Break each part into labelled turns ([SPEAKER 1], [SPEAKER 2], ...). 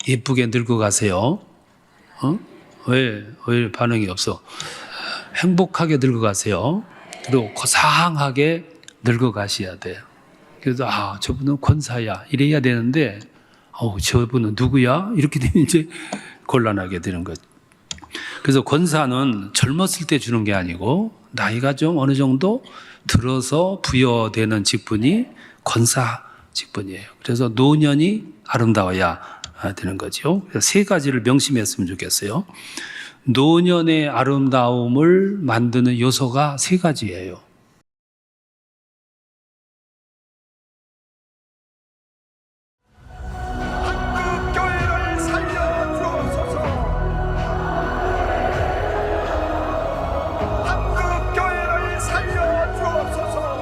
[SPEAKER 1] 예쁘게 늙어가세요. 왜 반응이 없어? 행복하게 늙어가세요. 그리고 고상하게 늙어가셔야 돼요. 그래서 저분은 권사야 이래야 되는데 저분은 누구야? 이렇게 되면 이제 곤란하게 되는 거죠. 그래서 권사는 젊었을 때 주는 게 아니고 나이가 좀 어느 정도 들어서 부여되는 직분이 권사 직분이에요. 그래서 노년이 아름다워야 되는 거죠. 그래서 세 가지를 명심했으면 좋겠어요. 노년의 아름다움을 만드는 요소가 세 가지예요.
[SPEAKER 2] 한국교회를 살려주옵소서. 한국교회를 살려주옵소서.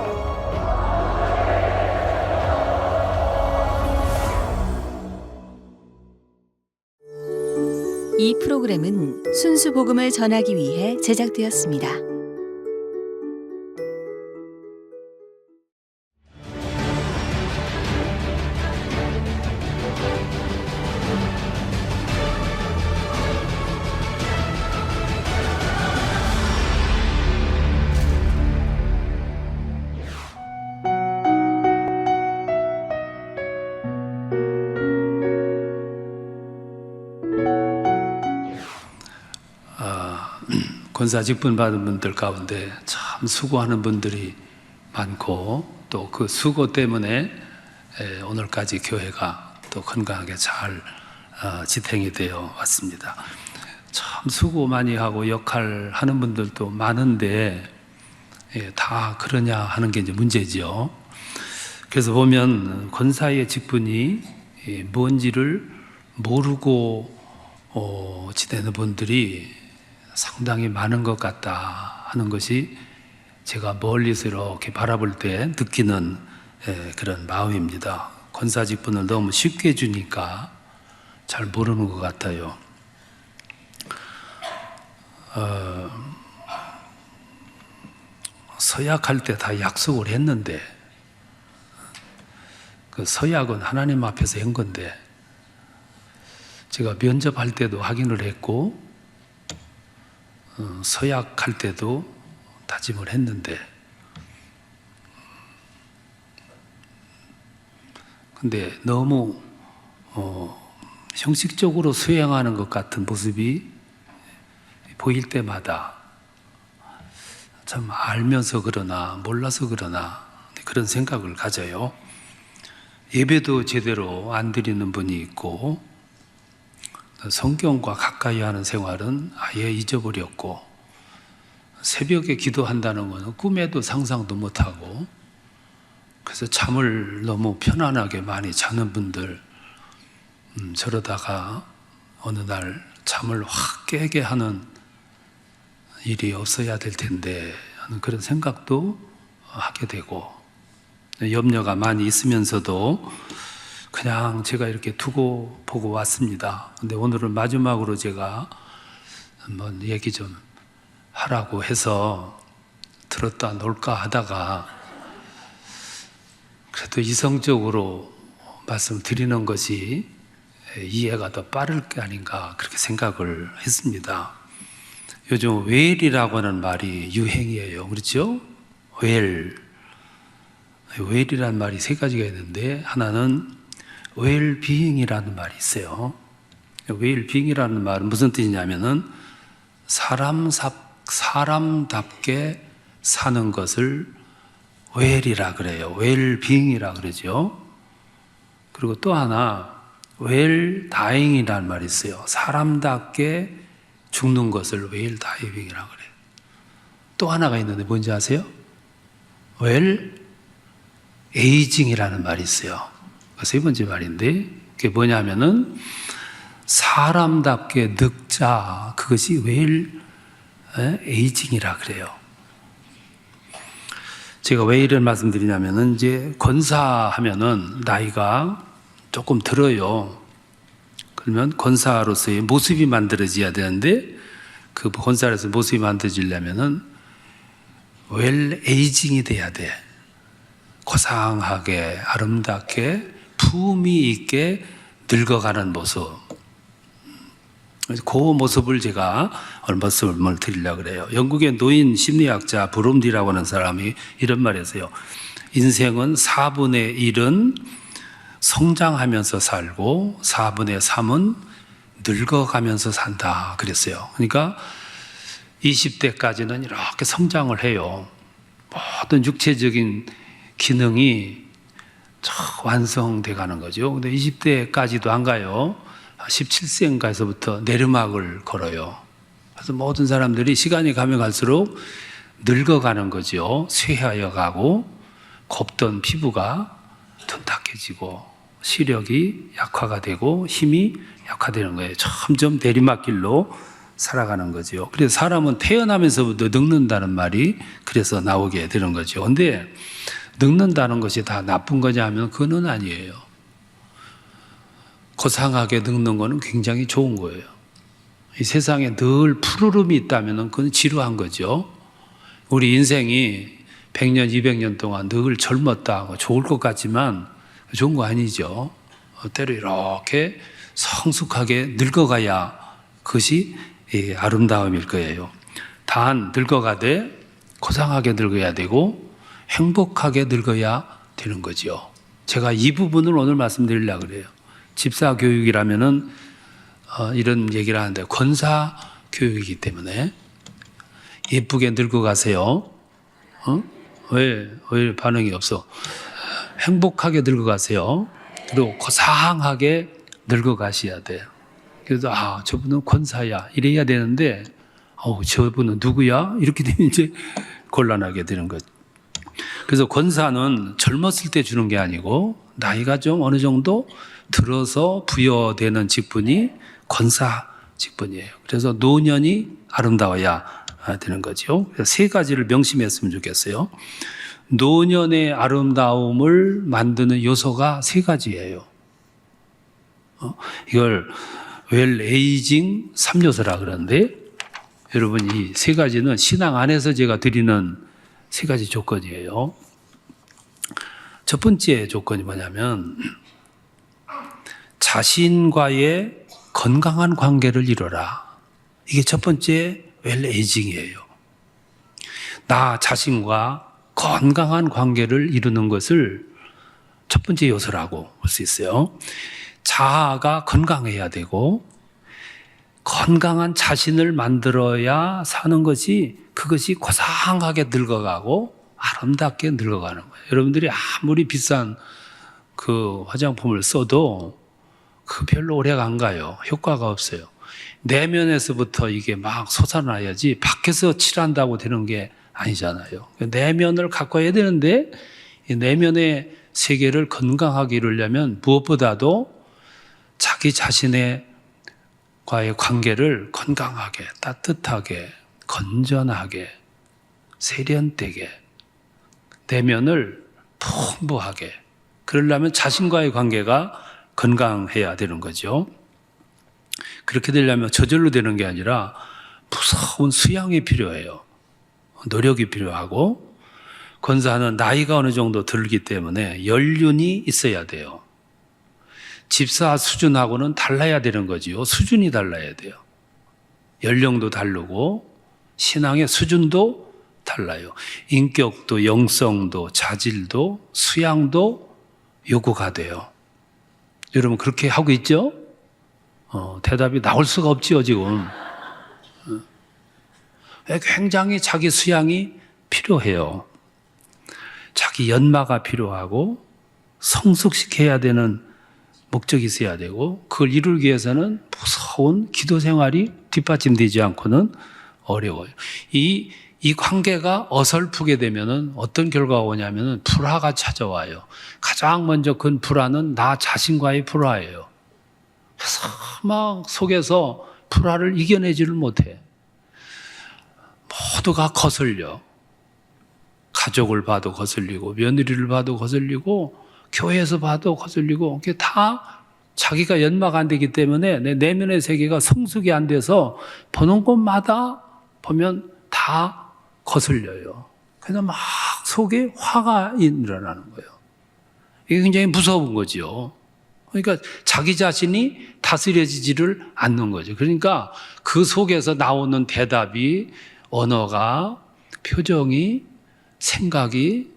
[SPEAKER 3] 이 프로그램은 순수 복음을 전하기 위해 제작되었습니다.
[SPEAKER 1] 권사 직분 받은 분들 가운데 참 수고하는 분들이 많고 또 그 수고 때문에 오늘까지 교회가 또 건강하게 잘 지탱이 되어 왔습니다. 참 수고 많이 하고 역할 하는 분들도 많은데 다 그러냐 하는 게 이제 문제죠. 그래서 보면 권사의 직분이 뭔지를 모르고 지내는 분들이 상당히 많은 것 같다 하는 것이 제가 멀리서 이렇게 바라볼 때 느끼는 그런 마음입니다. 권사 직분을 너무 쉽게 주니까 잘 모르는 것 같아요. 서약할 때 다 약속을 했는데 그 서약은 하나님 앞에서 한 건데 제가 면접할 때도 확인을 했고 서약할 때도 다짐을 했는데 근데 너무 형식적으로 수행하는 것 같은 모습이 보일 때마다 참 알면서 그러나 몰라서 그러나 그런 생각을 가져요. 예배도 제대로 안 드리는 분이 있고 성경과 가까이 하는 생활은 아예 잊어버렸고 새벽에 기도한다는 것은 꿈에도 상상도 못하고 그래서 잠을 너무 편안하게 많이 자는 분들 저러다가 어느 날 잠을 확 깨게 하는 일이 없어야 될 텐데 하는 그런 생각도 하게 되고 염려가 많이 있으면서도 그냥 제가 이렇게 두고 보고 왔습니다. 근데 오늘은 마지막으로 제가 한번 얘기 좀 하라고 해서 들었다 놓을까 하다가 그래도 이성적으로 말씀드리는 것이 이해가 더 빠를 게 아닌가 그렇게 생각을 했습니다. 요즘 웰이라고 하는 말이 유행이에요. 그렇죠? 웰이라는 말이 세 가지가 있는데 하나는 웰비잉이라는 말이 있어요. 웰비잉이라는 말은 무슨 뜻이냐면은 사람답게 사는 것을 웰이라 그래요. 웰비잉이라 그러죠. 그리고 또 하나 웰다잉이라는 말이 있어요. 사람답게 죽는 것을 웰다이빙이라 그래요. 또 하나가 있는데 뭔지 아세요? 웰에이징이라는 말이 있어요. 세 번째 말인데 그게 뭐냐면은 사람답게 늙자 그것이 웰에이징이라 그래요. 제가 왜 이런 말씀드리냐면은 이제 권사하면은 나이가 조금 들어요. 그러면 권사로서의 모습이 만들어져야 되는데 그 권사로서 모습이 만들어지려면은 웰에이징이 돼야 돼. 고상하게 아름답게 품위 있게 늙어가는 모습. 그래서 그 모습을 제가 말씀을 드리려고 그래요. 영국의 노인 심리학자 브롬디라고 하는 사람이 이런 말을 했어요. 인생은 4분의 1은 성장하면서 살고 4분의 3은 늙어가면서 산다 그랬어요. 그러니까 20대까지는 이렇게 성장을 해요. 모든 육체적인 기능이 완성돼 가는 거죠. 근데 20대까지도 안 가요. 17세인가에서부터 내리막을 걸어요. 그래서 모든 사람들이 시간이 가면 갈수록 늙어가는 거죠. 쇠하여 가고 곱던 피부가 둔탁해지고 시력이 약화가 되고 힘이 약화되는 거예요. 점점 내리막길로 살아가는 거죠. 그래서 사람은 태어나면서부터 늙는다는 말이 그래서 나오게 되는 거죠. 근데 늙는다는 것이 다 나쁜 거냐 하면 그건 아니에요. 고상하게 늙는 거는 굉장히 좋은 거예요. 이 세상에 늘 푸르름이 있다면 그건 지루한 거죠. 우리 인생이 100년, 200년 동안 늘 젊었다, 좋을 것 같지만 좋은 거 아니죠. 때로 이렇게 성숙하게 늙어가야 그것이 아름다움일 거예요. 단 늙어가되 고상하게 늙어야 되고 행복하게 늙어야 되는 거죠. 제가 이 부분을 오늘 말씀드리려고 그래요. 집사 교육이라면은 이런 얘기를 하는데 권사 교육이기 때문에 예쁘게 늙어가세요. 왜 반응이 없어? 행복하게 늙어가세요. 그리고 고상하게 늙어가셔야 돼요. 그래서 저분은 권사야 이래야 되는데 저분은 누구야? 이렇게 되면 이제 곤란하게 되는 거죠. 그래서 권사는 젊었을 때 주는 게 아니고 나이가 좀 어느 정도 들어서 부여되는 직분이 권사 직분이에요. 그래서 노년이 아름다워야 되는 거죠. 그래서 세 가지를 명심했으면 좋겠어요. 노년의 아름다움을 만드는 요소가 세 가지예요. 이걸 웰 에이징 3요소라 그러는데 여러분 이 세 가지는 신앙 안에서 제가 드리는 세 가지 조건이에요. 첫 번째 조건이 뭐냐면 자신과의 건강한 관계를 이뤄라. 이게 첫 번째 웰 에이징이에요. 나 자신과 건강한 관계를 이루는 것을 첫 번째 요소라고 볼 수 있어요. 자아가 건강해야 되고 건강한 자신을 만들어야 사는 것이 그것이 고상하게 늙어가고 아름답게 늙어가는 거예요. 여러분들이 아무리 비싼 그 화장품을 써도 그 별로 오래가 안 가요. 효과가 없어요. 내면에서부터 이게 막 솟아나야지 밖에서 칠한다고 되는 게 아니잖아요. 내면을 가꿔야 되는데 이 내면의 세계를 건강하게 이루려면 무엇보다도 자기 자신의 과의 관계를 건강하게, 따뜻하게, 건전하게, 세련되게, 내면을 풍부하게, 그러려면 자신과의 관계가 건강해야 되는 거죠. 그렇게 되려면 저절로 되는 게 아니라 무서운 수양이 필요해요. 노력이 필요하고, 권사는 나이가 어느 정도 들기 때문에 연륜이 있어야 돼요. 집사 수준하고는 달라야 되는 거지요. 수준이 달라야 돼요. 연령도 다르고 신앙의 수준도 달라요. 인격도 영성도 자질도 수양도 요구가 돼요. 여러분 그렇게 하고 있죠? 대답이 나올 수가 없지요 지금. 굉장히 자기 수양이 필요해요. 자기 연마가 필요하고 성숙시켜야 되는 목적이 있어야 되고 그걸 이루기 위해서는 무서운 기도 생활이 뒷받침되지 않고는 어려워요. 이 관계가 어설프게 되면은 어떤 결과가 오냐면은 불화가 찾아와요. 가장 먼저 큰 불화는 나 자신과의 불화예요. 그래서 막 속에서 불화를 이겨내지를 못해. 모두가 거슬려. 가족을 봐도 거슬리고 며느리를 봐도 거슬리고 교회에서 봐도 거슬리고 그게 다 자기가 연마가 안 되기 때문에 내 내면의 세계가 성숙이 안 돼서 보는 곳마다 보면 다 거슬려요. 그래서 막 속에 화가 일어나는 거예요. 이게 굉장히 무서운 거죠. 그러니까 자기 자신이 다스려지지를 않는 거죠. 그러니까 그 속에서 나오는 대답이, 언어가, 표정이, 생각이,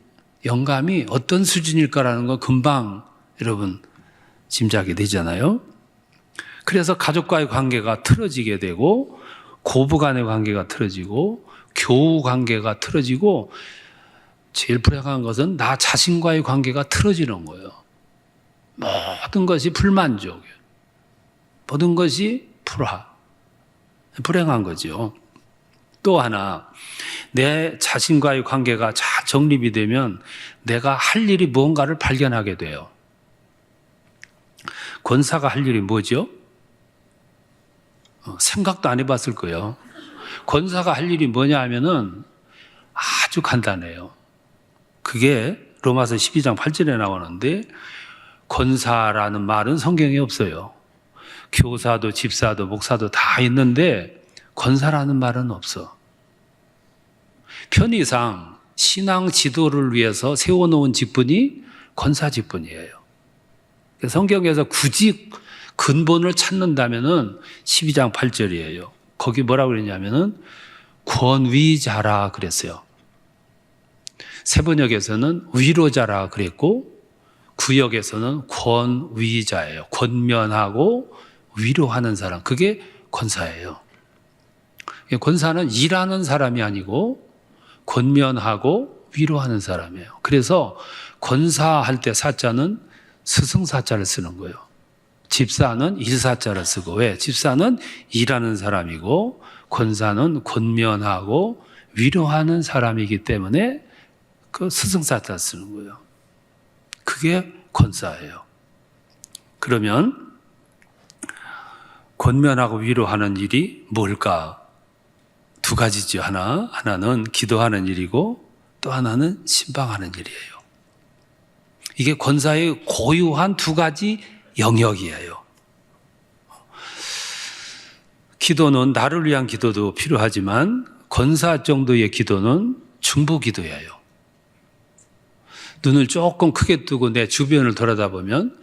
[SPEAKER 1] 영감이 어떤 수준일까라는 거 금방 여러분 짐작이 되잖아요. 그래서 가족과의 관계가 틀어지게 되고, 고부 간의 관계가 틀어지고, 교우 관계가 틀어지고, 제일 불행한 것은 나 자신과의 관계가 틀어지는 거예요. 모든 것이 불만족이에요. 모든 것이 불화. 불행한 거죠. 또 하나, 내 자신과의 관계가 잘 정립이 되면 내가 할 일이 무언가를 발견하게 돼요. 권사가 할 일이 뭐죠? 생각도 안 해봤을 거예요. 권사가 할 일이 뭐냐 하면은 아주 간단해요. 그게 로마서 12장 8절에 나오는데, 권사라는 말은 성경에 없어요. 교사도 집사도 목사도 다 있는데 권사라는 말은 없어. 편의상 신앙 지도를 위해서 세워놓은 직분이 권사 직분이에요. 성경에서 굳이 근본을 찾는다면은 12장 8절이에요. 거기 뭐라고 그랬냐면은 권위자라 그랬어요. 세번역에서는 위로자라 그랬고, 구역에서는 권위자예요. 권면하고 위로하는 사람, 그게 권사예요. 권사는 일하는 사람이 아니고 권면하고 위로하는 사람이에요. 그래서 권사할 때 사자는 스승사자를 쓰는 거예요. 집사는 일사자를 쓰고, 왜? 집사는 일하는 사람이고 권사는 권면하고 위로하는 사람이기 때문에 그 스승사자를 쓰는 거예요. 그게 권사예요. 그러면 권면하고 위로하는 일이 뭘까? 두 가지죠. 하나는 기도하는 일이고 또 하나는 신방하는 일이에요. 이게 권사의 고유한 두 가지 영역이에요. 기도는 나를 위한 기도도 필요하지만 권사 정도의 기도는 중보 기도예요. 눈을 조금 크게 뜨고 내 주변을 돌아다보면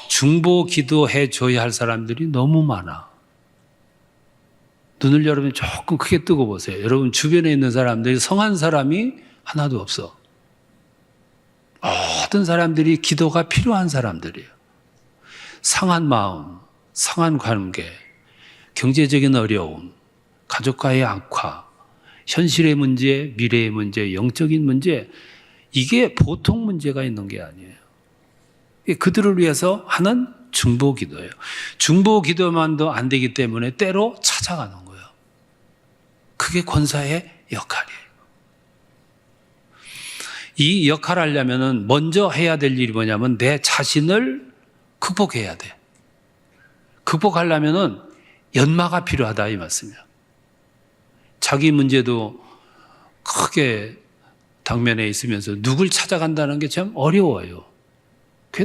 [SPEAKER 1] 중보 기도해 줘야 할 사람들이 너무 많아. 눈을 여러분 조금 크게 뜨고 보세요. 여러분 주변에 있는 사람들이 성한 사람이 하나도 없어. 모든 사람들이 기도가 필요한 사람들이에요. 상한 마음, 상한 관계, 경제적인 어려움, 가족과의 악화, 현실의 문제, 미래의 문제, 영적인 문제, 이게 보통 문제가 있는 게 아니에요. 그들을 위해서 하는 중보 기도예요. 중보 기도만도 안 되기 때문에 때로 찾아가는 거예요. 그게 권사의 역할이에요. 이 역할을 하려면 먼저 해야 될 일이 뭐냐면 내 자신을 극복해야 돼. 극복하려면 연마가 필요하다 이 말씀이에요. 자기 문제도 크게 당면에 있으면서 누굴 찾아간다는 게 참 어려워요.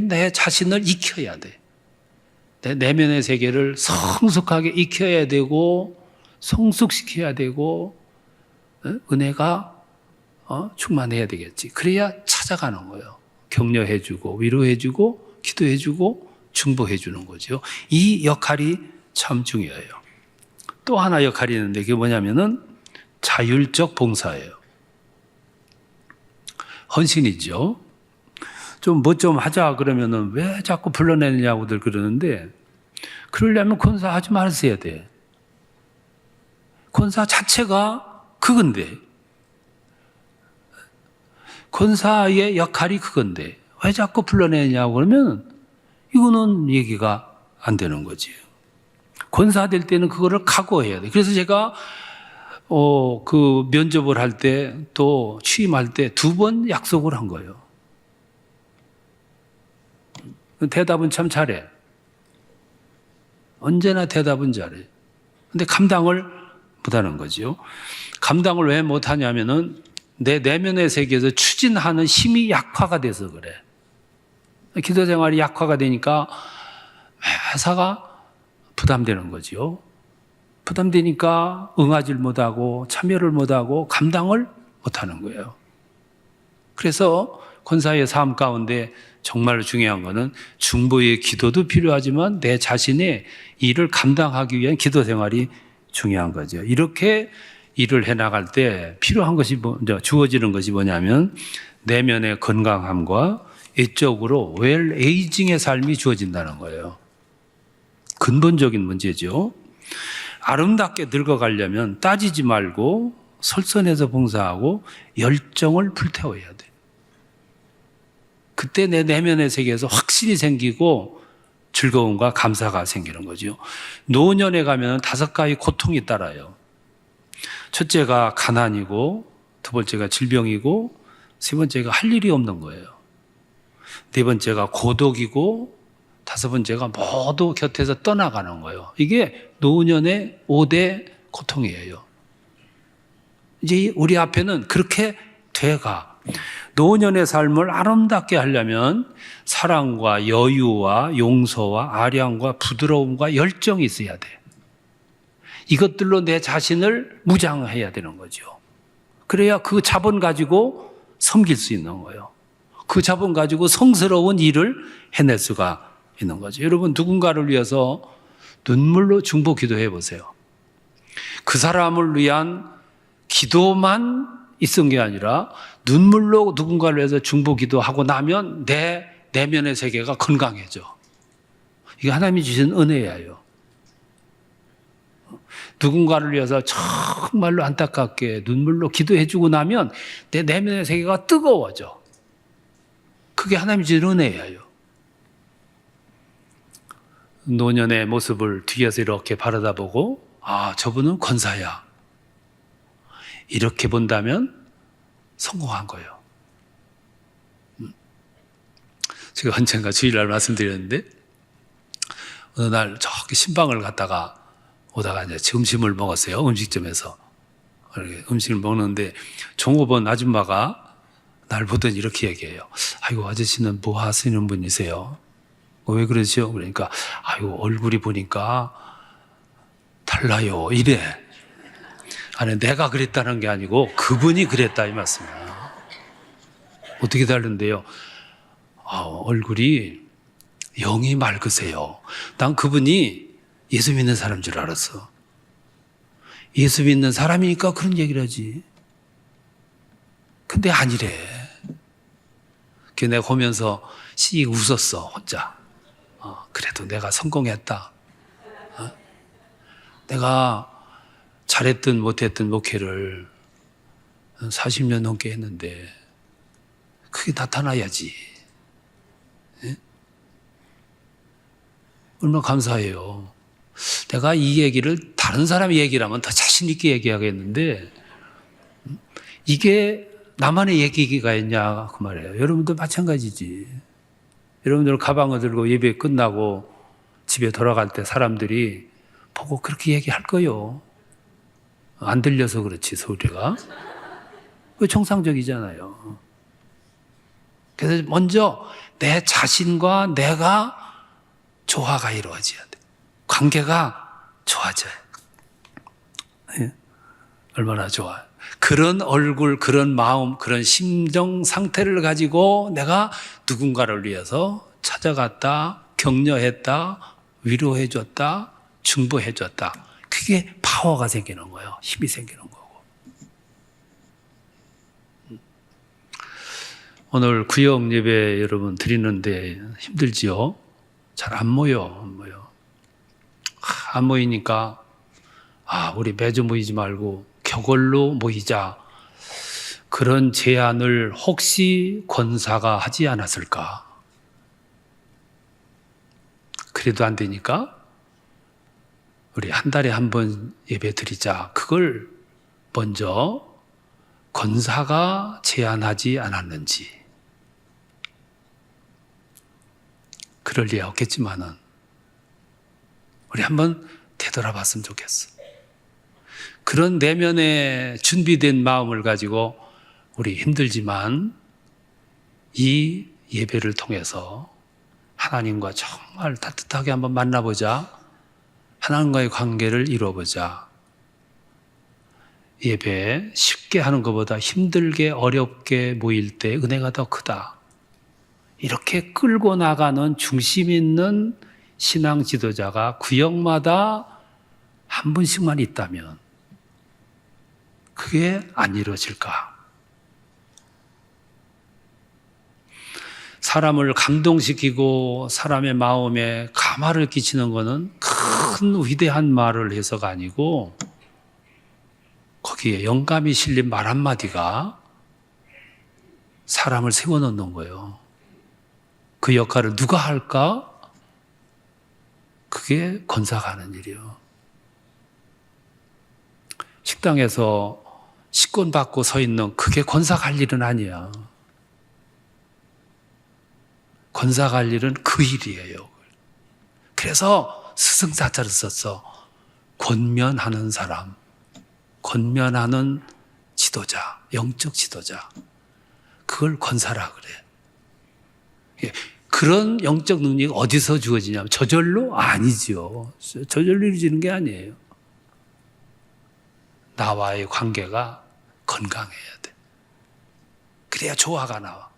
[SPEAKER 1] 내 자신을 익혀야 돼. 내 내면의 세계를 성숙하게 익혀야 되고 성숙시켜야 되고 은혜가 충만해야 되겠지. 그래야 찾아가는 거예요. 격려해주고 위로해주고 기도해주고 중보해주는 거죠. 이 역할이 참 중요해요. 또 하나 역할이 있는데 그게 뭐냐면은 자율적 봉사예요. 헌신이죠. 좀 뭐 좀 하자 그러면은 왜 자꾸 불러내느냐고들 그러는데, 그러려면 권사하지 말았어야 돼. 권사 자체가 그건데, 권사의 역할이 그건데 왜 자꾸 불러내냐고 그러면 이거는 얘기가 안 되는 거지. 권사 될 때는 그거를 각오해야 돼. 그래서 제가 그 면접을 할 때 또 취임할 때 2번 약속을 한 거예요. 대답은 참 잘해. 언제나 대답은 잘해. 근데 감당을 못하는 거죠. 감당을 왜 못하냐면은 내 내면의 세계에서 추진하는 힘이 약화가 돼서 그래. 기도 생활이 약화가 되니까 회사가 부담되는 거죠. 부담되니까 응하지를 못하고 참여를 못하고 감당을 못하는 거예요. 그래서 권사의 삶 가운데 정말 중요한 것은 중보의 기도도 필요하지만 내 자신의 일을 감당하기 위한 기도 생활이 중요한 거죠. 이렇게 일을 해나갈 때 필요한 것이 주어지는 것이 뭐냐면 내면의 건강함과 외적으로 웰에이징의 삶이 주어진다는 거예요. 근본적인 문제죠. 아름답게 늙어가려면 따지지 말고 설선해서 봉사하고 열정을 불태워야 돼. 그때 내 내면의 세계에서 확신이 생기고 즐거움과 감사가 생기는 거죠. 노년에 가면 5가지 고통이 따라요. 첫째가 가난이고, 두 번째가 질병이고, 세 번째가 할 일이 없는 거예요. 네 번째가 고독이고, 다섯 번째가 모두 곁에서 떠나가는 거예요. 이게 노년의 5대 고통이에요. 이제 우리 앞에는 그렇게 돼가. 노년의 삶을 아름답게 하려면 사랑과 여유와 용서와 아량과 부드러움과 열정이 있어야 돼. 이것들로 내 자신을 무장해야 되는 거죠. 그래야 그 자본 가지고 섬길 수 있는 거예요. 그 자본 가지고 성스러운 일을 해낼 수가 있는 거죠. 여러분, 누군가를 위해서 눈물로 중보 기도해 보세요. 그 사람을 위한 기도만 있은 게 아니라 눈물로 누군가를 위해서 중보 기도하고 나면 내 내면의 세계가 건강해져. 이게 하나님이 주신 은혜예요. 누군가를 위해서 정말로 안타깝게 눈물로 기도해 주고 나면 내 내면의 세계가 뜨거워져. 그게 하나님이 주신 은혜예요. 노년의 모습을 뒤에서 이렇게 바라다보고 저분은 권사야. 이렇게 본다면 성공한 거예요. 제가 언젠가 주일날 말씀드렸는데 어느 날 저기 신방을 갔다가 오다가 이제 점심을 먹었어요. 음식점에서. 음식을 먹는데 종업원 아줌마가 날 보더니 이렇게 얘기해요. 아이고, 아저씨는 뭐 하시는 분이세요? 왜 그러시오? 그러니까 아이고, 얼굴이 보니까 달라요. 이래. 아니, 내가 그랬다는 게 아니고 그분이 그랬다 이 말씀이야. 어떻게 다른데요? 얼굴이 영이 맑으세요. 난 그분이 예수 믿는 사람인 줄 알았어. 예수 믿는 사람이니까 그런 얘기를 하지. 근데 아니래. 내가 보면서 씩 웃었어, 혼자. 그래도 내가 성공했다. 내가 잘했든 못했든 목회를 40년 넘게 했는데 그게 나타나야지. 예? 얼마나 감사해요. 내가 이 얘기를 다른 사람의 얘기라면 더 자신 있게 얘기하겠는데 이게 나만의 얘기가 있냐 그 말이에요. 여러분도 마찬가지지. 여러분들 가방을 들고 예배 끝나고 집에 돌아갈 때 사람들이 보고 그렇게 얘기할 거요. 안 들려서 그렇지, 소리가. 그 정상적이잖아요. 그래서 먼저 내 자신과 내가 조화가 이루어져야 돼. 관계가 좋아져요. 네? 얼마나 좋아요. 그런 얼굴, 그런 마음, 그런 심정 상태를 가지고 내가 누군가를 위해서 찾아갔다, 격려했다, 위로해줬다, 중보해줬다. 그게 파워가 생기는 거예요. 힘이 생기는 거고. 오늘 구역 예배 여러분 드리는데 힘들지요? 잘 안 모여. 안 모이니까 우리 매주 모이지 말고 격월로 모이자. 그런 제안을 혹시 권사가 하지 않았을까? 그래도 안 되니까 우리 한 달에 한 번 예배 드리자. 그걸 먼저 권사가 제안하지 않았는지. 그럴 리 없겠지만은 우리 한번 되돌아봤으면 좋겠어. 그런 내면에 준비된 마음을 가지고 우리 힘들지만 이 예배를 통해서 하나님과 정말 따뜻하게 한번 만나보자. 하나님과의 관계를 이루어보자. 예배 쉽게 하는 것보다 힘들게 어렵게 모일 때 은혜가 더 크다. 이렇게 끌고 나가는 중심 있는 신앙 지도자가 구역마다 한 분씩만 있다면 그게 안 이루어질까? 사람을 감동시키고 사람의 마음에 감화를 끼치는 것은 큰 위대한 말을 해서가 아니고 거기에 영감이 실린 말 한마디가 사람을 세워놓는 거예요. 그 역할을 누가 할까? 그게 권사가 하는 일이에요. 식당에서 식권 받고 서 있는 그게 권사가 할 일은 아니야. 권사가 할 일은 그 일이에요. 그래서 스승사자를 썼어. 권면하는 사람, 권면하는 지도자, 영적 지도자. 그걸 권사라 그래. 그런 영적 능력이 어디서 주어지냐면 저절로? 아니죠. 저절로 이루어지는 게 아니에요. 나와의 관계가 건강해야 돼. 그래야 조화가 나와.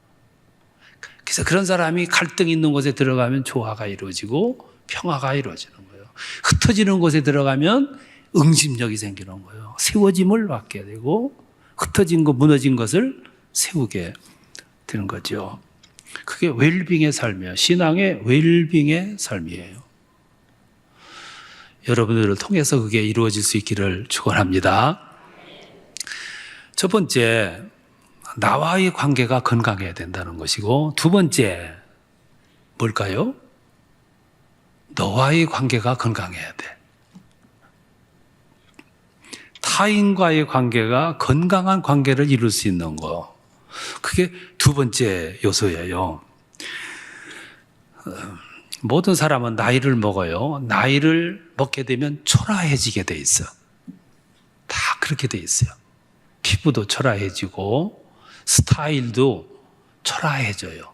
[SPEAKER 1] 그래서 그런 사람이 갈등 있는 곳에 들어가면 조화가 이루어지고 평화가 이루어지는 거예요. 흩어지는 곳에 들어가면 응집력이 생기는 거예요. 세워짐을 받게 되고 흩어진 것, 무너진 것을 세우게 되는 거죠. 그게 웰빙의 삶이에요. 신앙의 웰빙의 삶이에요. 여러분들을 통해서 그게 이루어질 수 있기를 축원합니다. 첫 번째, 나와의 관계가 건강해야 된다는 것이고, 두 번째 뭘까요? 너와의 관계가 건강해야 돼. 타인과의 관계가 건강한 관계를 이룰 수 있는 거. 그게 두 번째 요소예요. 모든 사람은 나이를 먹어요. 나이를 먹게 되면 초라해지게 돼 있어. 다 그렇게 돼 있어요. 피부도 초라해지고 스타일도 초라해져요.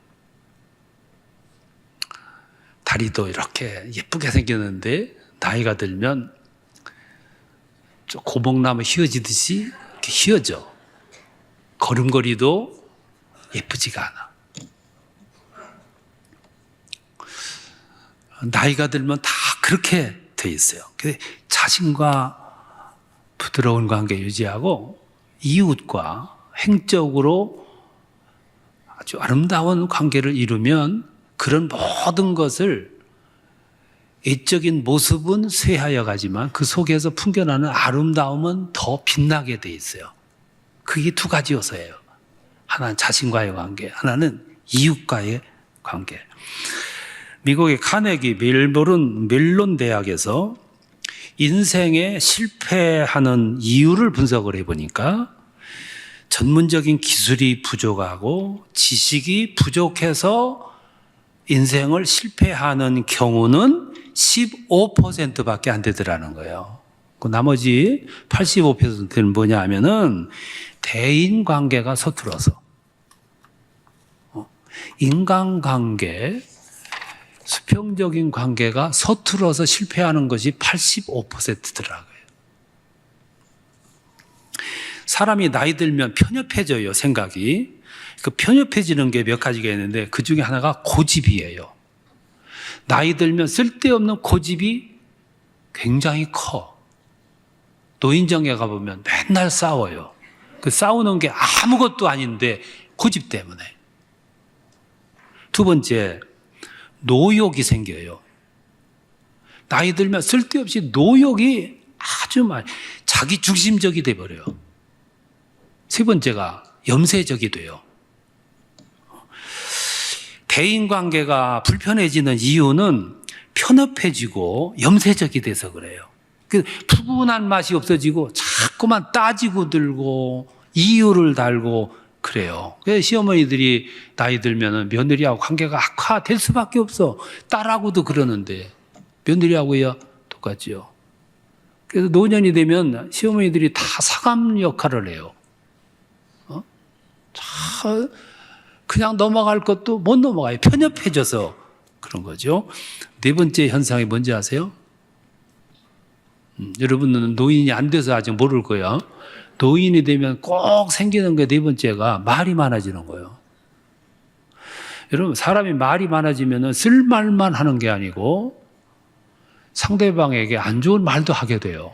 [SPEAKER 1] 다리도 이렇게 예쁘게 생겼는데 나이가 들면 고목나무 휘어지듯이 이렇게 휘어져. 걸음걸이도 예쁘지가 않아. 나이가 들면 다 그렇게 돼 있어요. 자신과 부드러운 관계 유지하고 이웃과 행적으로 아주 아름다운 관계를 이루면 그런 모든 것을 외적인 모습은 쇠하여 가지만 그 속에서 풍겨나는 아름다움은 더 빛나게 돼 있어요. 그게 두 가지 요소예요. 하나는 자신과의 관계, 하나는 이웃과의 관계. 미국의 카네기 멜론 대학에서 인생에 실패하는 이유를 분석을 해보니까 전문적인 기술이 부족하고 지식이 부족해서 인생을 실패하는 경우는 15%밖에 안 되더라는 거예요. 그 나머지 85%는 뭐냐 하면은 대인관계가 서툴어서 인간관계, 수평적인 관계가 서툴어서 실패하는 것이 85%더라고요. 사람이 나이 들면 편협해져요, 생각이. 그 편협해지는 게 몇 가지가 있는데 그 중에 하나가 고집이에요. 나이 들면 쓸데없는 고집이 굉장히 커. 노인정에 가보면 맨날 싸워요. 그 싸우는 게 아무것도 아닌데 고집 때문에. 두 번째, 노욕이 생겨요. 나이 들면 쓸데없이 노욕이 아주 많이 자기 중심적이 돼버려요. 세 번째가 염세적이 돼요. 대인관계가 불편해지는 이유는 편협해지고 염세적이 돼서 그래요. 푸근한 맛이 없어지고 자꾸만 따지고 들고 이유를 달고 그래요. 그래서 시어머니들이 나이 들면 며느리하고 관계가 악화될 수밖에 없어. 딸하고도 그러는데 며느리하고야 똑같죠. 그래서 노년이 되면 시어머니들이 다 사감 역할을 해요. 그냥 넘어갈 것도 못 넘어가요. 편협해져서 그런 거죠. 네 번째 현상이 뭔지 아세요? 여러분은 노인이 안 돼서 아직 모를 거예요. 노인이 되면 꼭 생기는 게 네 번째가 말이 많아지는 거예요. 여러분, 사람이 말이 많아지면 쓸 말만 하는 게 아니고 상대방에게 안 좋은 말도 하게 돼요.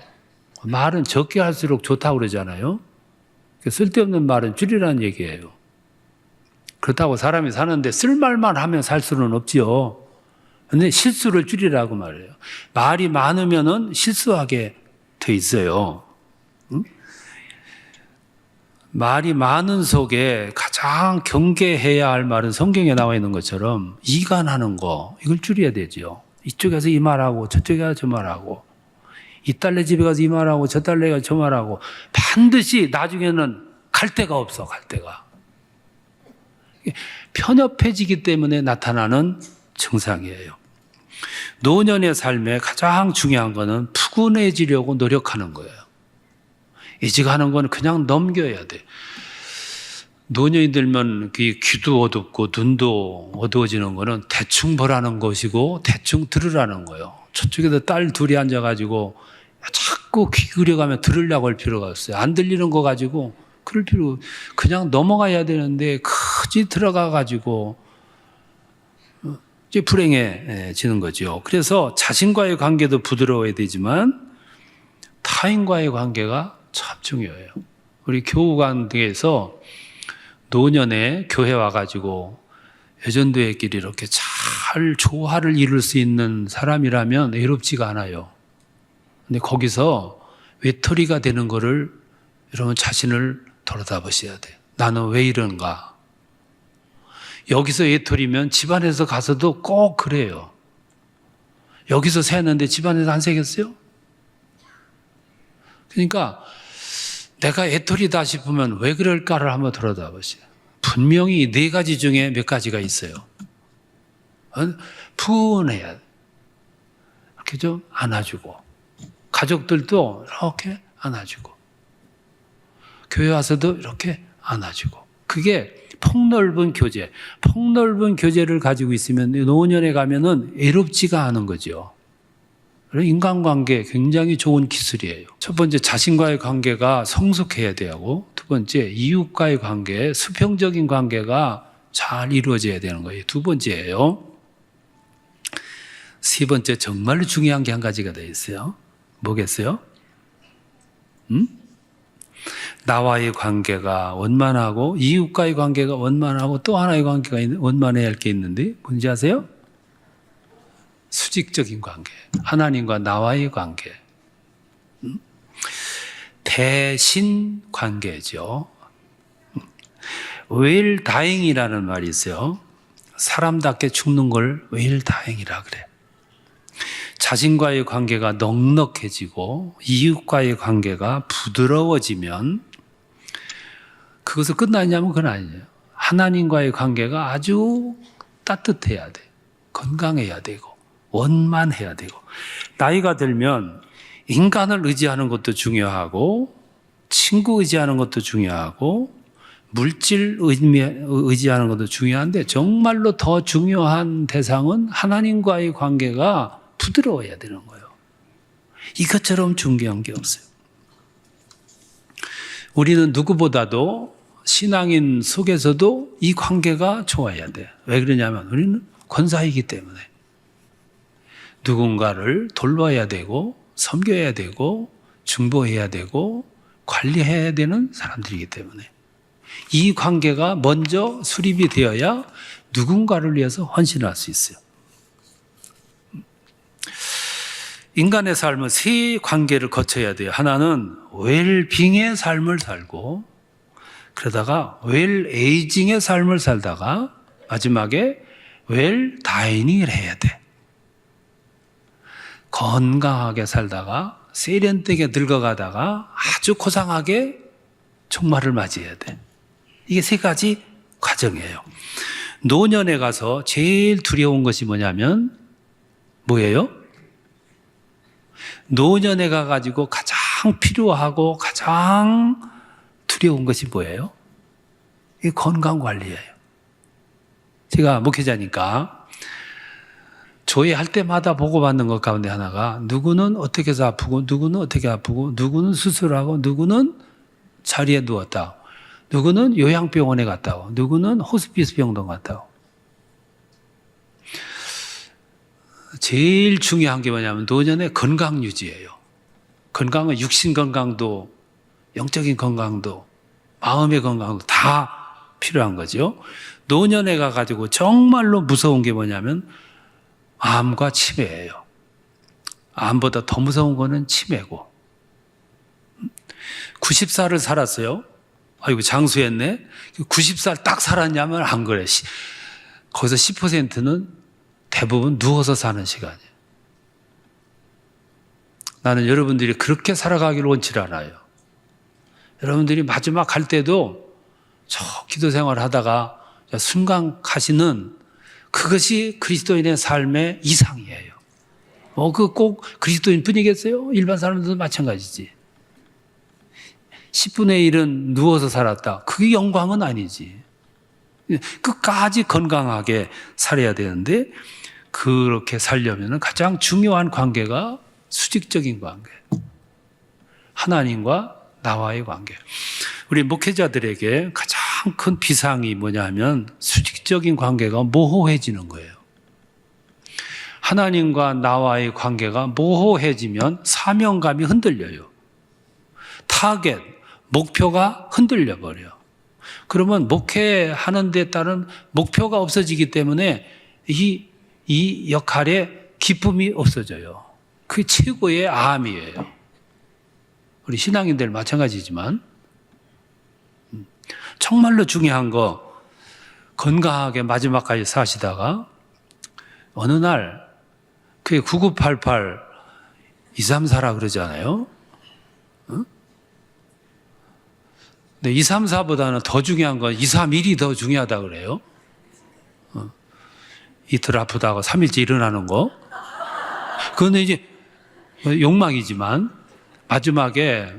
[SPEAKER 1] 말은 적게 할수록 좋다고 그러잖아요. 쓸데없는 말은 줄이라는 얘기예요. 그렇다고 사람이 사는데 쓸 말만 하면 살 수는 없지요. 근데 실수를 줄이라고 말해요. 말이 많으면은 실수하게 돼 있어요. 응? 말이 많은 속에 가장 경계해야 할 말은 성경에 나와 있는 것처럼 이간하는 거, 이걸 줄여야 되죠. 이쪽에서 이 말하고 저쪽에 가서 저 말하고, 이 딸네 집에 가서 이 말하고 저 딸네가 저 말하고, 반드시 나중에는 갈 데가 없어, 갈 데가. 편협해지기 때문에 나타나는 증상이에요. 노년의 삶에 가장 중요한 거는 푸근해지려고 노력하는 거예요. 이직하는 건 그냥 넘겨야 돼. 노년이 들면 귀도 어둡고 눈도 어두워지는 거는 대충 보라는 것이고 대충 들으라는 거예요. 저쪽에서 딸 둘이 앉아가지고 자꾸 귀 기울여가면 들으려고 할 필요가 없어요. 안 들리는 거 가지고 그럴 필요, 그냥 넘어가야 되는데 굳이 들어가가지고 이제 불행해지는 거죠. 그래서 자신과의 관계도 부드러워야 되지만 타인과의 관계가 참 중요해요. 우리 교우관계에서 노년에 교회 와가지고 여전도회끼리 이렇게 잘 조화를 이룰 수 있는 사람이라면 외롭지가 않아요. 근데 거기서 외톨이가 되는 거를 여러분 자신을 돌아다보셔야 돼요. 나는 왜 이런가? 여기서 외톨이면 집안에서 가서도 꼭 그래요. 여기서 새는데 집안에서 안 새겠어요? 그러니까 내가 외톨이다 싶으면 왜 그럴까를 한번 돌아다보세요. 분명히 네 가지 중에 몇 가지가 있어요. 푸근해야 돼. 이렇게 좀 안아주고, 가족들도 이렇게 안아주고, 교회 와서도 이렇게 안아주고. 그게 폭넓은 교제, 폭넓은 교제를 가지고 있으면 노년에 가면은 외롭지가 않은 거죠. 인간관계 굉장히 좋은 기술이에요. 첫 번째, 자신과의 관계가 성숙해야 되고, 두 번째, 이웃과의 관계, 수평적인 관계가 잘 이루어져야 되는 거예요. 두 번째예요. 세 번째, 정말로 중요한 게 한 가지가 더 있어요. 뭐겠어요? 나와의 관계가 원만하고 이웃과의 관계가 원만하고 또 하나의 관계가 원만해야 할 게 있는데 뭔지 아세요? 수직적인 관계, 하나님과 나와의 관계, 대신 관계죠. 웰다잉이라는 말이 있어요. 사람답게 죽는 걸 웰다잉이라 그래. 자신과의 관계가 넉넉해지고 이웃과의 관계가 부드러워지면 그것을 끝나냐면 그건 아니에요. 하나님과의 관계가 아주 따뜻해야 돼. 건강해야 되고 원만해야 되고. 나이가 들면 인간을 의지하는 것도 중요하고 친구 의지하는 것도 중요하고 물질 의지하는 것도 중요한데 정말로 더 중요한 대상은 하나님과의 관계가 부드러워야 되는 거예요. 이것처럼 중요한 게 없어요. 우리는 누구보다도 신앙인 속에서도 이 관계가 좋아야 돼. 왜 그러냐면 우리는 권사이기 때문에 누군가를 돌봐야 되고 섬겨야 되고 중보해야 되고 관리해야 되는 사람들이기 때문에 이 관계가 먼저 수립이 되어야 누군가를 위해서 헌신할 수 있어요. 인간의 삶은 세 관계를 거쳐야 돼요. 하나는 웰빙의 삶을 살고 그러다가 웰에이징의 삶을 살다가 마지막에 웰다이닝을 해야 돼. 건강하게 살다가 세련되게 늙어가다가 아주 고상하게 종말을 맞이해야 돼. 이게 세 가지 과정이에요. 노년에 가서 제일 두려운 것이 뭐냐면 뭐예요? 노년에 가가지고 가장 필요하고 가장 두려운 것이 뭐예요? 이 건강관리예요. 제가 목회자니까 조회할 때마다 보고받는 것 가운데 하나가 누구는 어떻게 해서 아프고 누구는 어떻게 아프고 누구는 수술하고 누구는 자리에 누웠다. 누구는 요양병원에 갔다고 누구는 호스피스 병동 갔다고. 제일 중요한 게 뭐냐면 노년의 건강 유지예요. 건강은 육신 건강도 영적인 건강도 마음의 건강도 다 필요한 거죠. 노년에 가가지고 정말로 무서운 게 뭐냐면 암과 치매예요. 암보다 더 무서운 거는 치매고. 90살을 살았어요. 아이고 장수했네. 90살 딱 살았냐면 안 그래. 거기서 10%는 대부분 누워서 사는 시간이에요. 나는 여러분들이 그렇게 살아가기를 원치 않아요. 여러분들이 마지막 갈 때도 저 기도 생활을 하다가 순간 가시는 그것이 그리스도인의 삶의 이상이에요. 그 꼭 그리스도인 뿐이겠어요? 일반 사람들도 마찬가지지. 10분의 1은 누워서 살았다. 그게 영광은 아니지. 끝까지 건강하게 살아야 되는데 그렇게 살려면 가장 중요한 관계가 수직적인 관계. 하나님과 나와의 관계. 우리 목회자들에게 가장 큰 비상이 뭐냐 하면 수직적인 관계가 모호해지는 거예요. 하나님과 나와의 관계가 모호해지면 사명감이 흔들려요. 타겟, 목표가 흔들려 버려요. 그러면 목회하는 데 따른 목표가 없어지기 때문에 이 역할에 기쁨이 없어져요. 그게 최고의 암이에요. 우리 신앙인들 마찬가지지만 정말로 중요한 거 건강하게 마지막까지 사시다가 어느 날 그게 9988 234라 그러잖아요. 근데 234보다는 더 중요한 건 231이 더 중요하다 그래요. 이틀 아프다가 3일째 일어나는 거. 그건 이제 욕망이지만 마지막에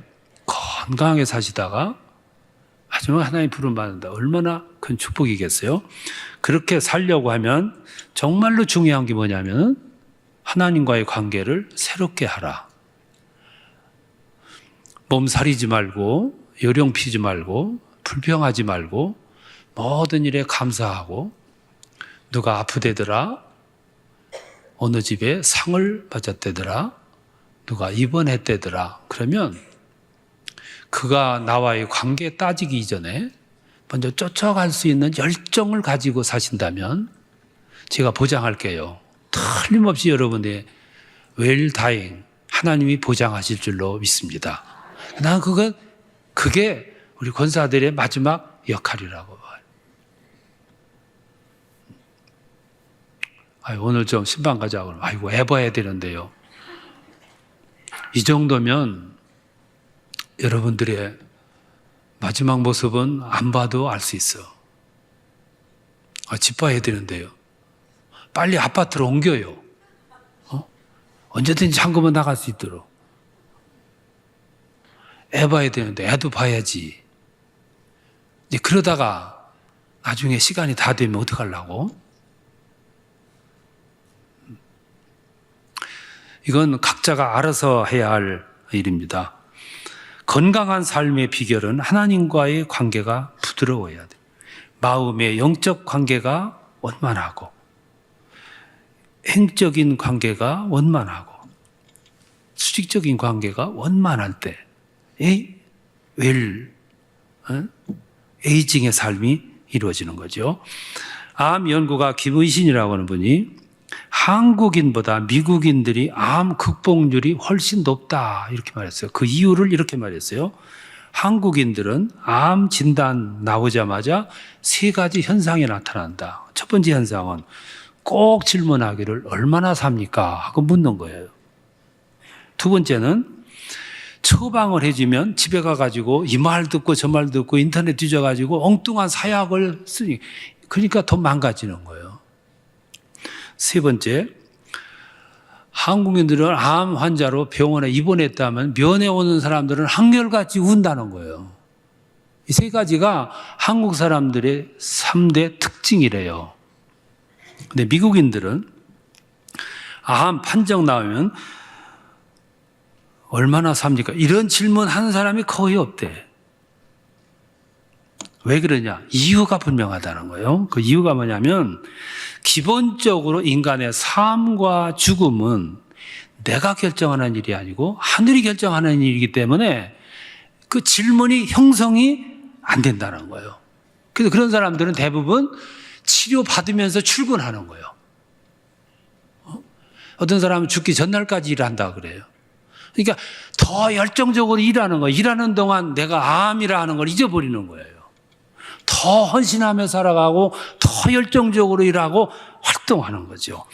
[SPEAKER 1] 건강하게 사시다가 마지막에 하나님 부름 받는다. 얼마나 큰 축복이겠어요? 그렇게 살려고 하면 정말로 중요한 게 뭐냐면 하나님과의 관계를 새롭게 하라. 몸살이지 말고 요령 피지 말고 불평하지 말고 모든 일에 감사하고 누가 아프대더라 어느 집에 상을 받았대더라 누가 입원했대더라 그러면 그가 나와의 관계 따지기 이전에 먼저 쫓아갈 수 있는 열정을 가지고 사신다면 제가 보장할게요. 틀림없이 여러분의 웰다잉 하나님이 보장하실 줄로 믿습니다. 난 그게 우리 권사들의 마지막 역할이라고 봐요. 오늘 좀 신방 가자고 그러면 아이고 애 봐야 되는데요. 이 정도면 여러분들의 마지막 모습은 안 봐도 알 수 있어. 집 봐야 되는데요. 빨리 아파트로 옮겨요. 언제든지 잠그면 나갈 수 있도록. 애 봐야 되는데 애도 봐야지. 이제 그러다가 나중에 시간이 다 되면 어떡하려고? 이건 각자가 알아서 해야 할 일입니다. 건강한 삶의 비결은 하나님과의 관계가 부드러워야 돼요. 마음의 영적 관계가 원만하고 행적인 관계가 원만하고 수직적인 관계가 원만할 때 에이징의 삶이 이루어지는 거죠. 암 연구가 김의신이라고 하는 분이 한국인보다 미국인들이 암 극복률이 훨씬 높다 이렇게 말했어요. 그 이유를 이렇게 말했어요. 한국인들은 암 진단 나오자마자 세 가지 현상이 나타난다. 첫 번째 현상은 꼭 질문하기를 얼마나 삽니까? 하고 묻는 거예요. 두 번째는 처방을 해주면 집에 가가지고 이 말 듣고 저 말 듣고 인터넷 뒤져가지고 엉뚱한 사약을 쓰니 그러니까 더 망가지는 거예요. 세 번째, 한국인들은 암 환자로 병원에 입원했다면 면회 오는 사람들은 한결같이 운다는 거예요. 이 세 가지가 한국 사람들의 3대 특징이래요. 근데 미국인들은 암 판정 나오면 얼마나 삽니까? 이런 질문 하는 사람이 거의 없대. 왜 그러냐? 이유가 분명하다는 거예요. 그 이유가 뭐냐면 기본적으로 인간의 삶과 죽음은 내가 결정하는 일이 아니고 하늘이 결정하는 일이기 때문에 그 질문이 형성이 안 된다는 거예요. 그래서 그런 사람들은 대부분 치료받으면서 출근하는 거예요. 어떤 사람은 죽기 전날까지 일한다 그래요. 그러니까 더 열정적으로 일하는 거예요. 일하는 동안 내가 암이라 하는 걸 잊어버리는 거예요. 더 헌신하며 살아가고 더 열정적으로 일하고 활동하는 거죠.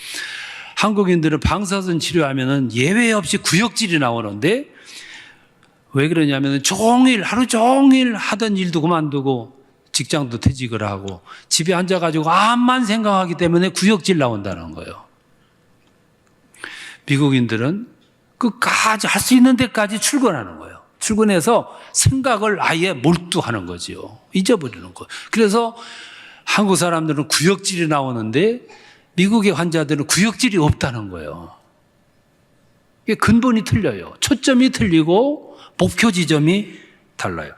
[SPEAKER 1] 한국인들은 방사선 치료하면은 예외 없이 구역질이 나오는데 왜 그러냐면 하루 종일 하던 일도 그만두고 직장도 퇴직을 하고 집에 앉아가지고 암만 생각하기 때문에 구역질 나온다는 거예요. 미국인들은 끝까지 할 수 있는 데까지 출근하는 거예요. 출근해서 생각을 아예 몰두하는 거죠. 잊어버리는 거. 그래서 한국 사람들은 구역질이 나오는데 미국의 환자들은 구역질이 없다는 거예요. 이게 근본이 틀려요. 초점이 틀리고 목표 지점이 달라요.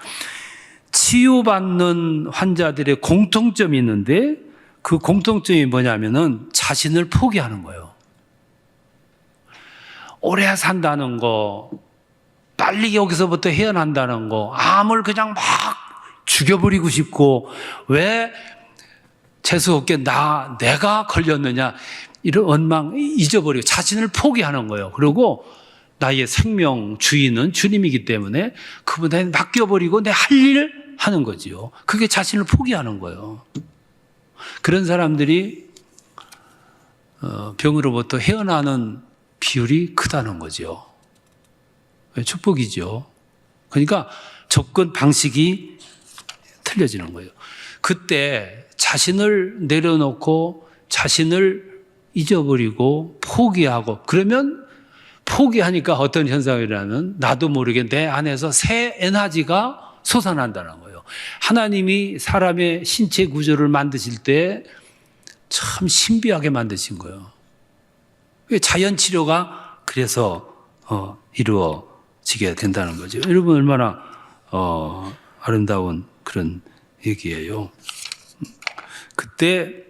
[SPEAKER 1] 치유받는 환자들의 공통점이 있는데 그 공통점이 뭐냐면은 자신을 포기하는 거예요. 오래 산다는 거, 빨리 여기서부터 헤어난다는 거, 암을 그냥 막 죽여버리고 싶고 왜 재수없게 내가 걸렸느냐 이런 원망 잊어버리고 자신을 포기하는 거예요. 그리고 나의 생명 주인은 주님이기 때문에 그분한테 맡겨버리고 내 할 일 하는 거지요. 그게 자신을 포기하는 거예요. 그런 사람들이 병으로부터 헤어나는 비율이 크다는 거죠. 축복이죠. 그러니까 접근 방식이 틀려지는 거예요. 그때 자신을 내려놓고 자신을 잊어버리고 포기하고 그러면 포기하니까 어떤 현상이 일어나면 나도 모르게 내 안에서 새 에너지가 솟아난다는 거예요. 하나님이 사람의 신체 구조를 만드실 때 참 신비하게 만드신 거예요. 자연 치료가 그래서 이루어지게 된다는 거죠. 여러분 얼마나 아름다운 그런 얘기예요. 그때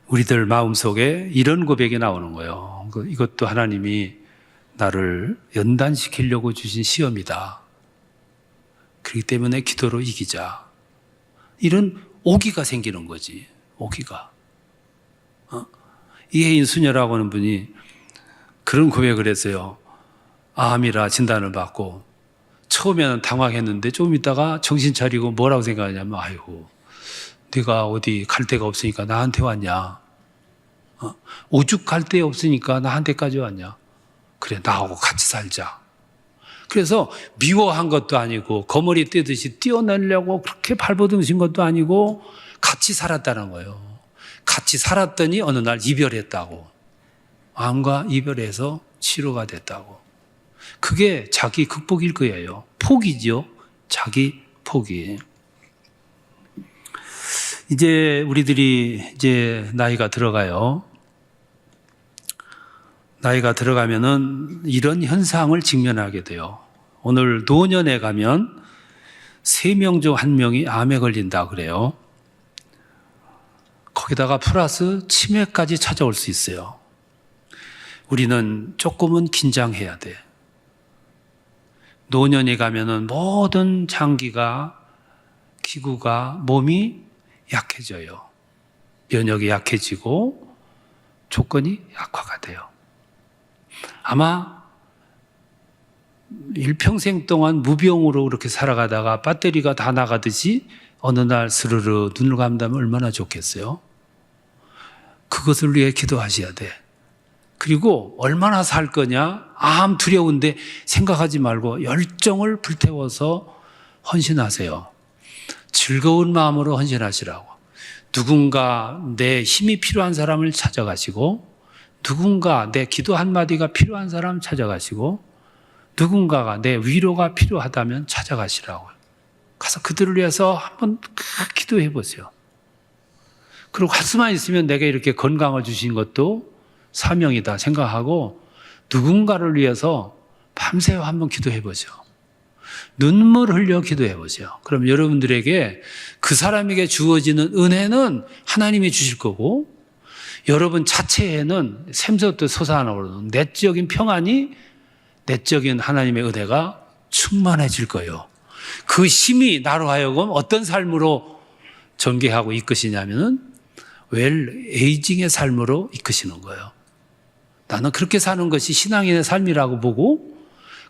[SPEAKER 1] 우리들 마음속에 이런 고백이 나오는 거예요. 이것도 하나님이 나를 연단시키려고 주신 시험이다. 그렇기 때문에 기도로 이기자. 이런 오기가 생기는 거지. 오기가. 이혜인 수녀라고 하는 분이 그런 고백을 했어요. 암이라 진단을 받고 처음에는 당황했는데 좀 있다가 정신 차리고 뭐라고 생각하냐면 아이고 네가 어디 갈 데가 없으니까 나한테 왔냐. 오죽 갈 데 없으니까 나한테까지 왔냐. 그래 나하고 같이 살자. 그래서 미워한 것도 아니고 거머리 떼듯이 떼어내려고 그렇게 발버둥신 것도 아니고 같이 살았다는 거예요. 같이 살았더니 어느 날 이별했다고. 암과 이별해서 치료가 됐다고. 그게 자기 극복일 거예요. 포기죠. 자기 포기. 이제 우리들이 이제 나이가 들어가요. 나이가 들어가면은 이런 현상을 직면하게 돼요. 오늘 노년에 가면 3명 중 1명이 암에 걸린다 그래요. 거기다가 플러스 치매까지 찾아올 수 있어요. 우리는 조금은 긴장해야 돼. 노년에 가면은 모든 장기가, 기구가, 몸이 약해져요. 면역이 약해지고 조건이 약화가 돼요. 아마 일평생 동안 무병으로 그렇게 살아가다가 배터리가 다 나가듯이 어느 날 스르르 눈을 감다면 얼마나 좋겠어요? 그것을 위해 기도하셔야 돼. 그리고 얼마나 살 거냐? 암 두려운데 생각하지 말고 열정을 불태워서 헌신하세요. 즐거운 마음으로 헌신하시라고. 누군가 내 힘이 필요한 사람을 찾아가시고 누군가 내 기도 한마디가 필요한 사람 찾아가시고 누군가가 내 위로가 필요하다면 찾아가시라고요. 가서 그들을 위해서 한번 기도해 보세요. 그리고 할 수만 있으면 내가 이렇게 건강을 주신 것도 사명이다 생각하고 누군가를 위해서 밤새 한번 기도해 보죠. 눈물 흘려 기도해 보죠. 그럼 여러분들에게 그 사람에게 주어지는 은혜는 하나님이 주실 거고 여러분 자체에는 샘솟듯 솟아나오는 내적인 평안이 내적인 하나님의 은혜가 충만해질 거예요. 그 힘이 나로 하여금 어떤 삶으로 전개하고 이끄시냐면은 웰 에이징의 삶으로 이끄시는 거예요. 나는 그렇게 사는 것이 신앙인의 삶이라고 보고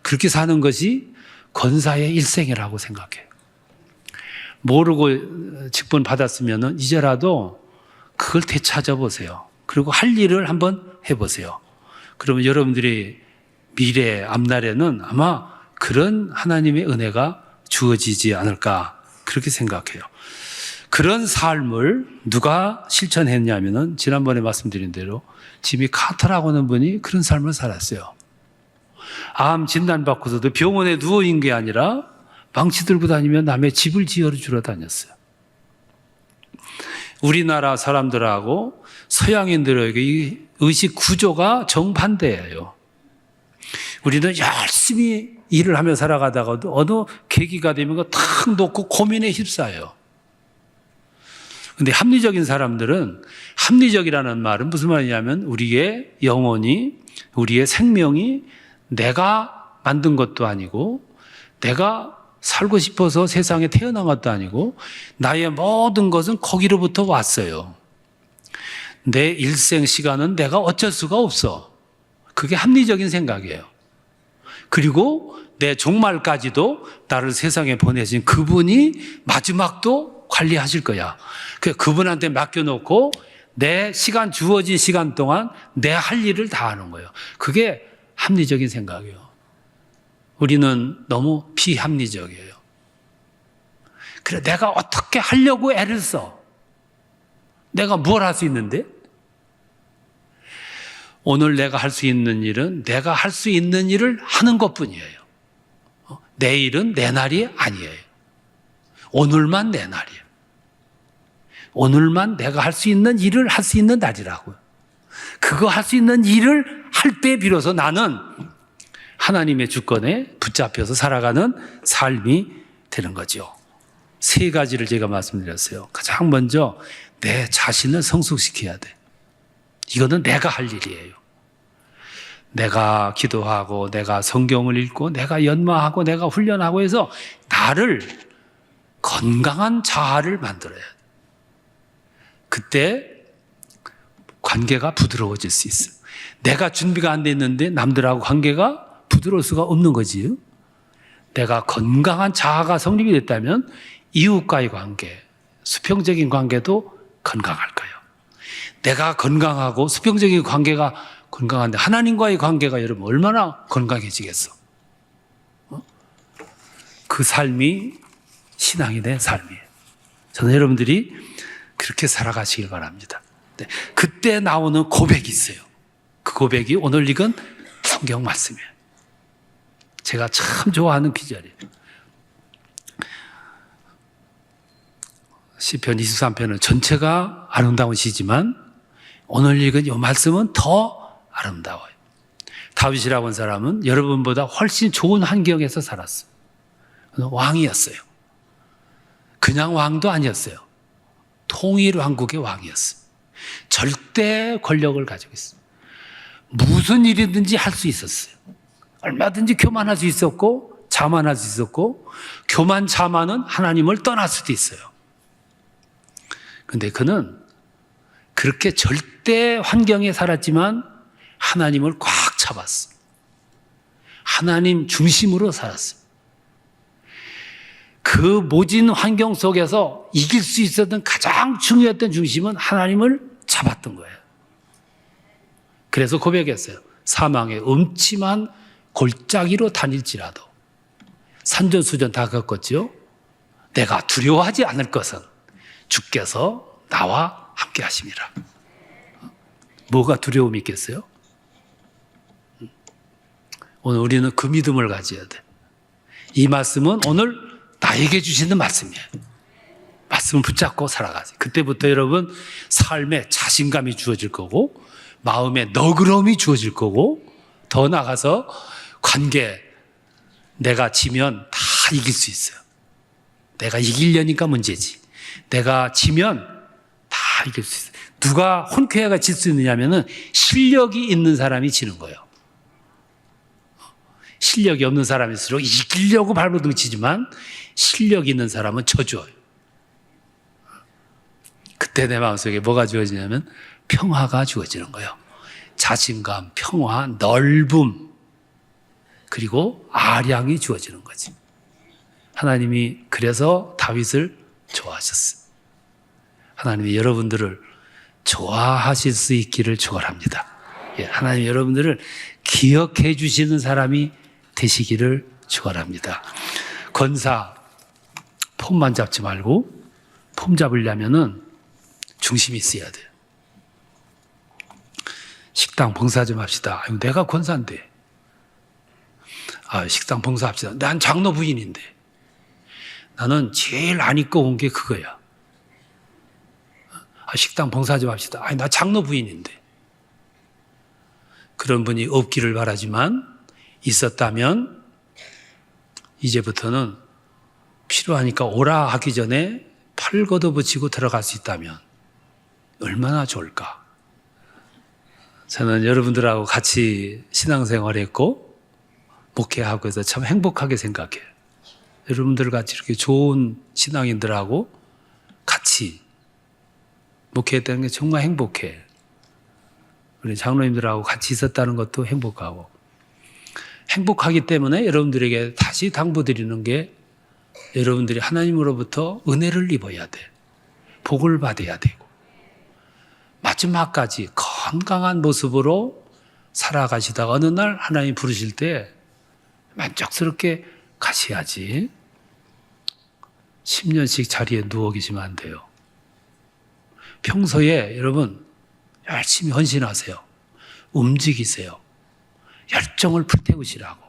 [SPEAKER 1] 그렇게 사는 것이 권사의 일생이라고 생각해요. 모르고 직분 받았으면은 이제라도 그걸 되찾아 보세요. 그리고 할 일을 한번 해보세요. 그러면 여러분들이 미래 앞날에는 아마 그런 하나님의 은혜가 주어지지 않을까 그렇게 생각해요. 그런 삶을 누가 실천했냐면은 지난번에 말씀드린 대로 지미 카터라고 하는 분이 그런 삶을 살았어요. 암 진단받고서도 병원에 누워 있는 게 아니라 망치 들고 다니며 남의 집을 지어주러 다녔어요. 우리나라 사람들하고 서양인들에게 이 의식 구조가 정반대예요. 우리는 열심히 일을 하며 살아가다가도 어느 계기가 되면 탁 놓고 고민에 휩싸여요. 근데 합리적인 사람들은 합리적이라는 말은 무슨 말이냐면 우리의 영혼이 우리의 생명이 내가 만든 것도 아니고 내가 살고 싶어서 세상에 태어난 것도 아니고 나의 모든 것은 거기로부터 왔어요. 내 일생 시간은 내가 어쩔 수가 없어. 그게 합리적인 생각이에요. 그리고 내 종말까지도 나를 세상에 보내신 그분이 마지막도 관리하실 거야. 그분한테 맡겨놓고 내 시간 주어진 시간 동안 내 할 일을 다 하는 거예요. 그게 합리적인 생각이에요. 우리는 너무 비합리적이에요. 그래, 내가 어떻게 하려고 애를 써? 내가 뭘 할 수 있는데? 오늘 내가 할 수 있는 일은 내가 할 수 있는 일을 하는 것 뿐이에요. 내일은 내 날이 아니에요. 오늘만 내 날이에요. 오늘만 내가 할 수 있는 일을 할 수 있는 날이라고요. 그거 할 수 있는 일을 할 때 비로소 나는 하나님의 주권에 붙잡혀서 살아가는 삶이 되는 거죠. 세 가지를 제가 말씀드렸어요. 가장 먼저 내 자신을 성숙시켜야 돼. 이거는 내가 할 일이에요. 내가 기도하고 내가 성경을 읽고 내가 연마하고 내가 훈련하고 해서 나를 건강한 자아를 만들어야 돼. 그때 관계가 부드러워질 수 있어요. 내가 준비가 안 됐는데 남들하고 관계가 부드러울 수가 없는 거지. 내가 건강한 자아가 성립이 됐다면 이웃과의 관계, 수평적인 관계도 건강할 거예요. 내가 건강하고 수평적인 관계가 건강한데 하나님과의 관계가 여러분 얼마나 건강해지겠어? 그 삶이 신앙인의 삶이에요. 저는 여러분들이 그렇게 살아가시길 바랍니다. 네, 그때 나오는 고백이 있어요. 그 고백이 오늘 읽은 성경 말씀이에요. 제가 참 좋아하는 기절이에요. 시편 23편은 전체가 아름다운 시지만 오늘 읽은 이 말씀은 더 아름다워요. 다윗이라고 하는 사람은 여러분보다 훨씬 좋은 환경에서 살았어요. 왕이었어요. 그냥 왕도 아니었어요. 통일 왕국의 왕이었어요. 절대 권력을 가지고 있어요. 무슨 일이든지 할 수 있었어요. 얼마든지 교만할 수 있었고 자만할 수 있었고 교만 자만은 하나님을 떠날 수도 있어요. 근데 그는 그렇게 절대 환경에 살았지만 하나님을 꽉 잡았어. 하나님 중심으로 살았어. 그 모진 환경 속에서 이길 수 있었던 가장 중요했던 중심은 하나님을 잡았던 거예요. 그래서 고백했어요. 사망의 음침한 골짜기로 다닐지라도 산전수전 다 겪었죠. 내가 두려워하지 않을 것은 주께서 나와 함께 하심이라. 뭐가 두려움이 있겠어요? 오늘 우리는 그 믿음을 가져야 돼. 이 말씀은 오늘 나에게 주시는 말씀이에요. 말씀을 붙잡고 살아가세요. 그때부터 여러분 삶에 자신감이 주어질 거고 마음에 너그러움이 주어질 거고, 더 나아가서 관계, 내가 지면 다 이길 수 있어요. 내가 이기려니까 문제지. 내가 지면 다 이길 수 있어요. 누가 혼쾌해가 질 수 있느냐면은 실력이 있는 사람이 지는 거예요. 실력이 없는 사람일수록 이기려고 발버둥 치지만 실력이 있는 사람은 져줘요. 그때 내 마음속에 뭐가 주어지냐면 평화가 주어지는 거예요. 자신감, 평화, 넓음, 그리고 아량이 주어지는 거지. 하나님이 그래서 다윗을 좋아하셨어요. 하나님이 여러분들을 좋아하실 수 있기를 축원합니다. 예, 하나님 여러분들을 기억해 주시는 사람이 되시기를 축원합니다. 권사 폼만 잡지 말고 폼 잡으려면은 중심이 있어야 돼요. 식당 봉사 좀 합시다. 아유, 내가 권사인데. 식당 봉사합시다. 난 장로 부인인데. 나는 제일 안 입고 온 게 그거야. 식당 봉사 좀 합시다. 나 장로 부인인데. 그런 분이 없기를 바라지만 있었다면 이제부터는 필요하니까 오라 하기 전에 팔 걷어붙이고 들어갈 수 있다면 얼마나 좋을까. 저는 여러분들하고 같이 신앙생활했고 목회하고 해서 참 행복하게 생각해요. 여러분들 같이 이렇게 좋은 신앙인들하고 같이 목회했다는 게 정말 행복해. 우리 장로님들하고 같이 있었다는 것도 행복하고. 행복하기 때문에 여러분들에게 다시 당부드리는 게 여러분들이 하나님으로부터 은혜를 입어야 돼. 복을 받아야 되고. 마지막까지 건강한 모습으로 살아가시다가 어느 날 하나님 부르실 때 만족스럽게 가셔야지. 10년씩 자리에 누워 계시면 안 돼요. 평소에 여러분 열심히 헌신하세요. 움직이세요. 열정을 불태우시라고.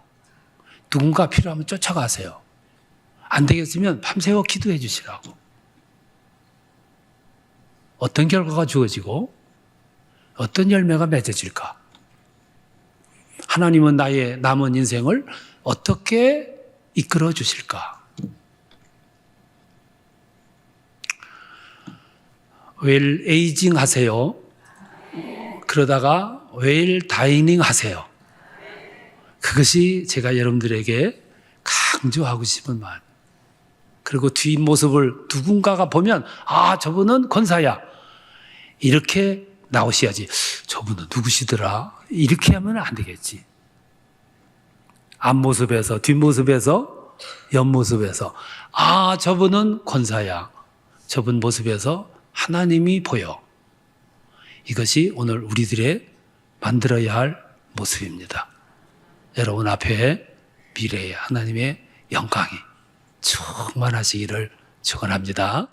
[SPEAKER 1] 누군가 필요하면 쫓아가세요. 안 되겠으면 밤새워 기도해 주시라고. 어떤 결과가 주어지고 어떤 열매가 맺어질까? 하나님은 나의 남은 인생을 어떻게 이끌어 주실까? 웰 에이징 하세요. 그러다가 웰 다이닝 하세요. 그것이 제가 여러분들에게 강조하고 싶은 말. 그리고 뒷모습을 누군가가 보면 저분은 권사야. 이렇게 나오셔야지. 저분은 누구시더라? 이렇게 하면 안 되겠지. 앞모습에서, 뒷모습에서, 옆모습에서 저분은 권사야. 저분 모습에서 하나님이 보여. 이것이 오늘 우리들의 만들어야 할 모습입니다. 여러분 앞에 미래의 하나님의 영광이 충만하시기를 축원합니다.